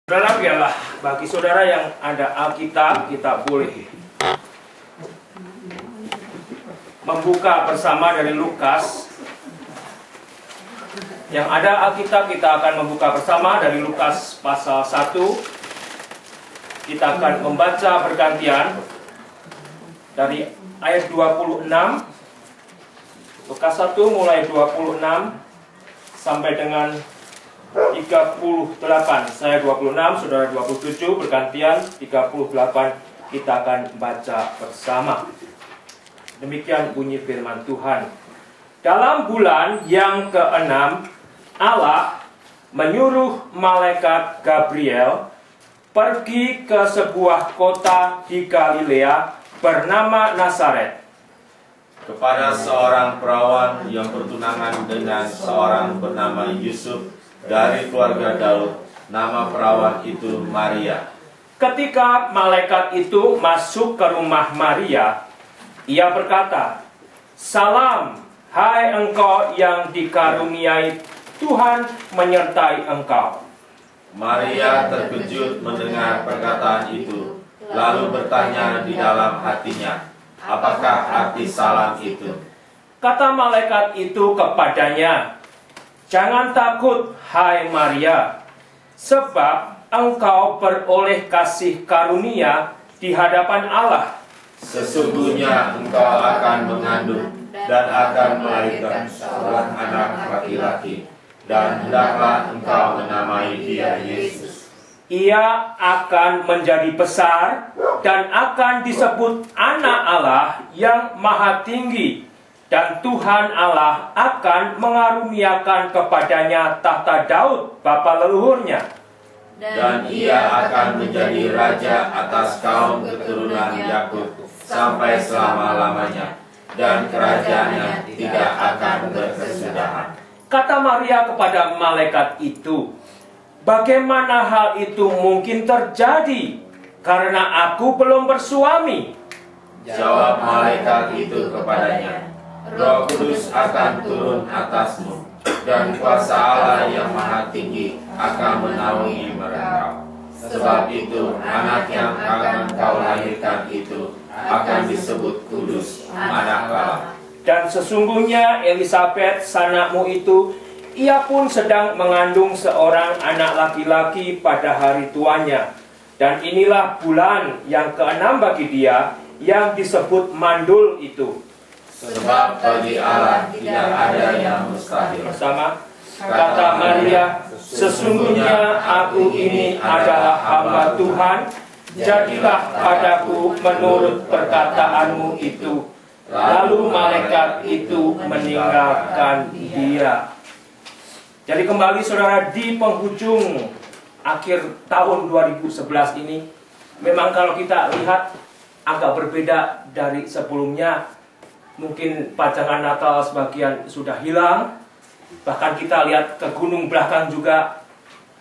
Saudara, biarlah bagi saudara yang ada Alkitab, kita boleh membuka bersama dari Lukas. Yang ada Alkitab, kita akan membuka bersama dari Lukas pasal 1. Kita akan membaca bergantian dari ayat 26. Lukas 1 mulai 26 sampai dengan 38. Saya 26, saudara 27, bergantian 38 kita akan baca bersama. Demikian bunyi firman Tuhan. Dalam bulan yang ke-6, Allah menyuruh malaikat Gabriel pergi ke sebuah kota di Galilea bernama Nazaret, kepada seorang perawan yang bertunangan dengan seorang bernama Yusuf dari keluarga Daud. Nama perawan itu Maria. Ketika malaikat itu masuk ke rumah Maria, ia berkata, "Salam, hai engkau yang dikaruniai, Tuhan menyertai engkau." Maria terkejut mendengar perkataan itu, lalu bertanya di dalam hatinya, apakah arti salam itu? Kata malaikat itu kepadanya, "Jangan takut, hai Maria, sebab engkau beroleh kasih karunia di hadapan Allah. Sesungguhnya engkau akan mengandung dan akan melahirkan seorang anak laki-laki, dan hendaklah engkau menamai dia Yesus. Ia akan menjadi besar dan akan disebut Anak Allah yang Maha Tinggi. Dan Tuhan Allah akan mengaruniakan kepadanya tahta Daud, bapa leluhurnya. Dan ia akan menjadi raja atas kaum keturunan Yakub sampai selama-lamanya, dan kerajaannya tidak akan berkesudahan." Kata Maria kepada malaikat itu, "Bagaimana hal itu mungkin terjadi? Karena aku belum bersuami." Jawab malaikat itu kepadanya, "Roh Kudus akan turun atasmu, dan kuasa Allah yang Maha Tinggi akan menaungi mereka. Sebab itu, anak yang akan kau lahirkan itu akan disebut kudus, anak Allah. Dan sesungguhnya Elisabet, sanakmu itu, ia pun sedang mengandung seorang anak laki-laki pada hari tuanya. Dan inilah bulan yang ke-6 bagi dia, yang disebut mandul itu. Sebab bagi Allah tidak ada yang mustahil." Bersama, kata Maria, "Sesungguhnya aku ini adalah hamba Tuhan, jadilah padaku menurut perkataanmu itu." Lalu malaikat itu meninggalkan dia. Jadi kembali saudara, di penghujung akhir tahun 2011 ini, memang kalau kita lihat agak berbeda dari sebelumnya. Mungkin pajangan Natal sebagian sudah hilang. Bahkan kita lihat ke gunung belakang juga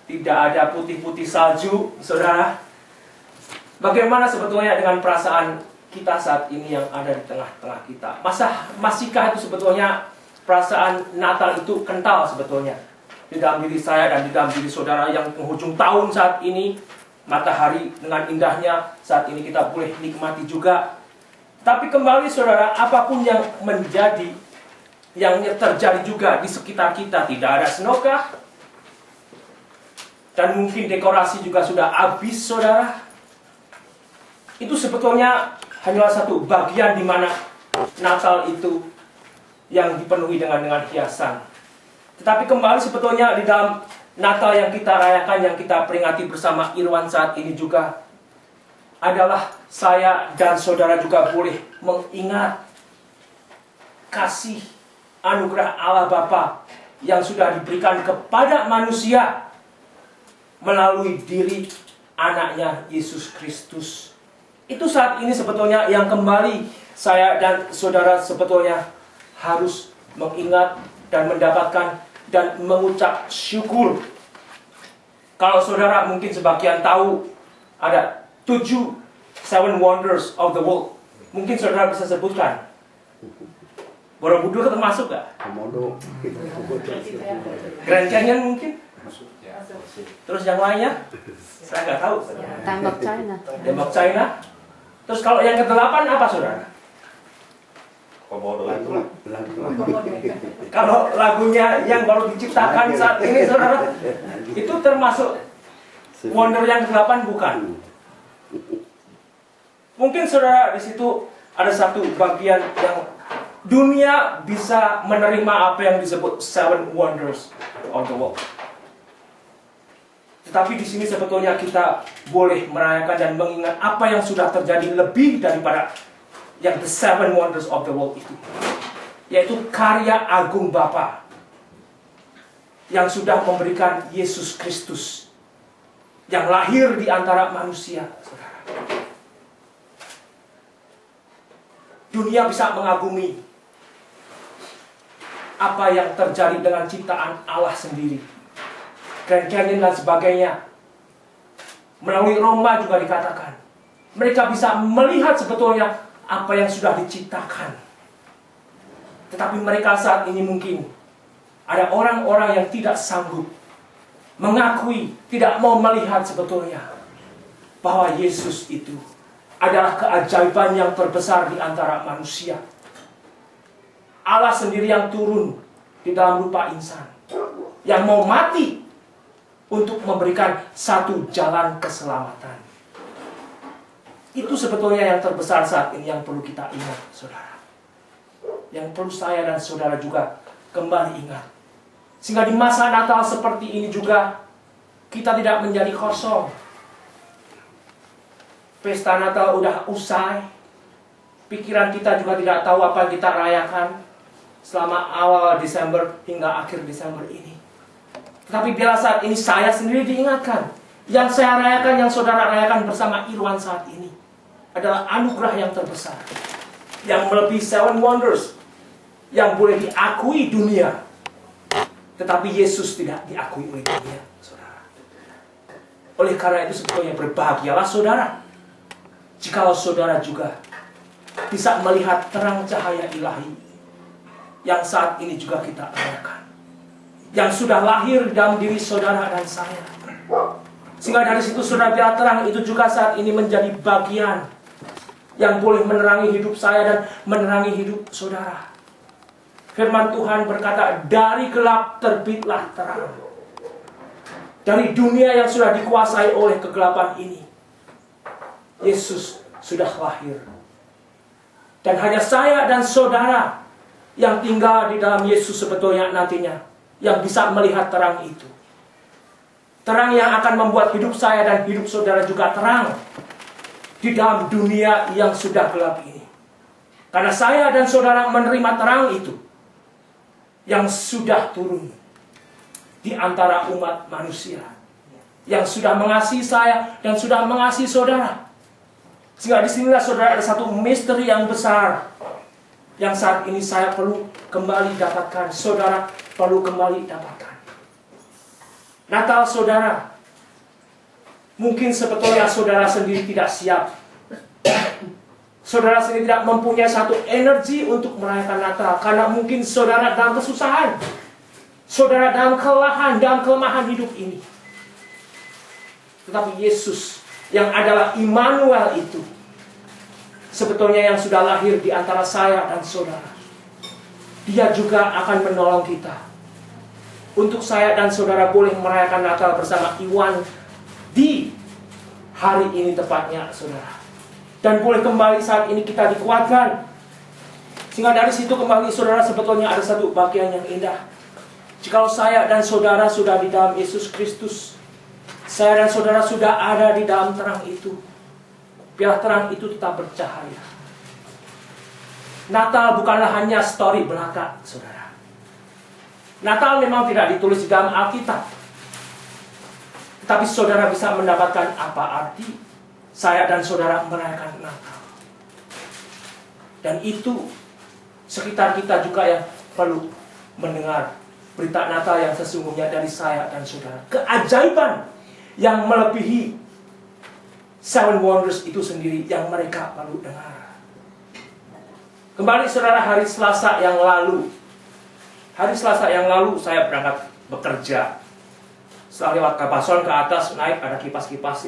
tidak ada putih-putih salju, saudara. Bagaimana sebetulnya dengan perasaan kita saat ini yang ada di tengah-tengah kita? Masihkah itu sebetulnya perasaan Natal itu kental sebetulnya di dalam diri saya dan di dalam diri saudara yang penghujung tahun saat ini? Matahari dengan indahnya saat ini kita boleh nikmati juga. Tapi kembali saudara, apapun yang menjadi, yang terjadi juga di sekitar kita, tidak ada senokah, dan mungkin dekorasi juga sudah habis saudara. Itu sebetulnya hanyalah satu bagian di mana Natal itu yang dipenuhi dengan hiasan. Tetapi kembali sebetulnya di dalam Natal yang kita rayakan, yang kita peringati bersama Irwan saat ini juga adalah saya dan saudara juga boleh mengingat kasih anugerah Allah Bapa yang sudah diberikan kepada manusia melalui diri anaknya Yesus Kristus. Itu saat ini sebetulnya yang kembali saya dan saudara sebetulnya harus mengingat dan mendapatkan dan mengucap syukur. Kalau saudara mungkin sebagian tahu ada 7 wonders of the world. Mungkin saudara bisa sebutkan. Borobudur termasuk gak? Grand Canyon mungkin? Terus yang lainnya? Saya nggak tahu. Saudara. Tembok China. Tembok China. Terus kalau yang ke-8 apa, saudara? Komodo itu. Kalau lagunya yang baru diciptakan saat ini, saudara, itu termasuk wonder yang ke-8 bukan? Mungkin saudara di situ ada satu bagian yang dunia bisa menerima apa yang disebut Seven Wonders of the World. Tetapi di sini sebetulnya kita boleh merayakan dan mengingat apa yang sudah terjadi lebih daripada yang the Seven Wonders of the World itu, yaitu karya agung Bapa yang sudah memberikan Yesus Kristus yang lahir di antara manusia, saudara. Dunia bisa mengagumi apa yang terjadi dengan ciptaan Allah sendiri, Grand Canyon dan sebagainya. Melalui Roma juga dikatakan mereka bisa melihat sebetulnya apa yang sudah diciptakan. Tetapi mereka saat ini mungkin ada orang-orang yang tidak sanggup mengakui, tidak mau melihat sebetulnya bahwa Yesus itu adalah keajaiban yang terbesar di antara manusia. Allah sendiri yang turun di dalam rupa insan, yang mau mati untuk memberikan satu jalan keselamatan. Itu sebetulnya yang terbesar saat ini yang perlu kita ingat, saudara. Yang perlu saya dan saudara juga kembali ingat. Sehingga di masa Natal seperti ini juga kita tidak menjadi kosong. Pesta Natal udah usai. Pikiran kita juga tidak tahu apa yang kita rayakan selama awal Desember hingga akhir Desember ini. Tetapi biarlah saat ini saya sendiri diingatkan. Yang saya rayakan, yang saudara rayakan bersama Irwan saat ini adalah anugerah yang terbesar, yang melebihi Seven Wonders, yang boleh diakui dunia. Tetapi Yesus tidak diakui oleh dunia, saudara. Oleh karena itu sebetulnya berbahagialah saudara jikalau saudara juga bisa melihat terang cahaya ilahi yang saat ini juga kita rayakan, yang sudah lahir dalam diri saudara dan saya. Sehingga dari situ saudara, biar terang itu juga saat ini menjadi bagian yang boleh menerangi hidup saya dan menerangi hidup saudara. Firman Tuhan berkata, dari gelap terbitlah terang. Dari dunia yang sudah dikuasai oleh kegelapan ini, Yesus sudah lahir. Dan hanya saya dan saudara yang tinggal di dalam Yesus sebetulnya nantinya yang bisa melihat terang itu. Terang yang akan membuat hidup saya dan hidup saudara juga terang di dalam dunia yang sudah gelap ini. Karena saya dan saudara menerima terang itu yang sudah turun di antara umat manusia, yang sudah mengasihi saya dan sudah mengasihi saudara. Sehingga disinilah saudara ada satu misteri yang besar yang saat ini saya perlu kembali dapatkan, saudara perlu kembali dapatkan. Natal saudara, mungkin sebetulnya saudara sendiri tidak siap. Saudara sendiri tidak mempunyai satu energi untuk merayakan Natal, karena mungkin saudara dalam kesusahan, saudara dalam kelemahan hidup ini. Tetapi Yesus yang adalah Immanuel itu sebetulnya yang sudah lahir di antara saya dan saudara. Dia juga akan menolong kita untuk saya dan saudara boleh merayakan Natal bersama Iwan di hari ini tepatnya, saudara. Dan boleh kembali saat ini kita dikuatkan. Sehingga dari situ kembali saudara sebetulnya ada satu bagian yang indah. Jikalau saya dan saudara sudah di dalam Yesus Kristus, saya dan saudara sudah ada di dalam terang itu, biar terang itu tetap bercahaya. Natal bukanlah hanya story belaka, saudara. Natal memang tidak ditulis di dalam Alkitab, tetapi saudara bisa mendapatkan apa arti saya dan saudara merayakan Natal. Dan itu sekitar kita juga yang perlu mendengar berita Natal yang sesungguhnya dari saya dan saudara. Keajaiban yang melebihi Seven Wonders itu sendiri yang mereka perlu dengar. Kembali saudara, hari Selasa yang lalu saya berangkat bekerja. Setelah lewat kapal ke atas naik ada kipas-kipas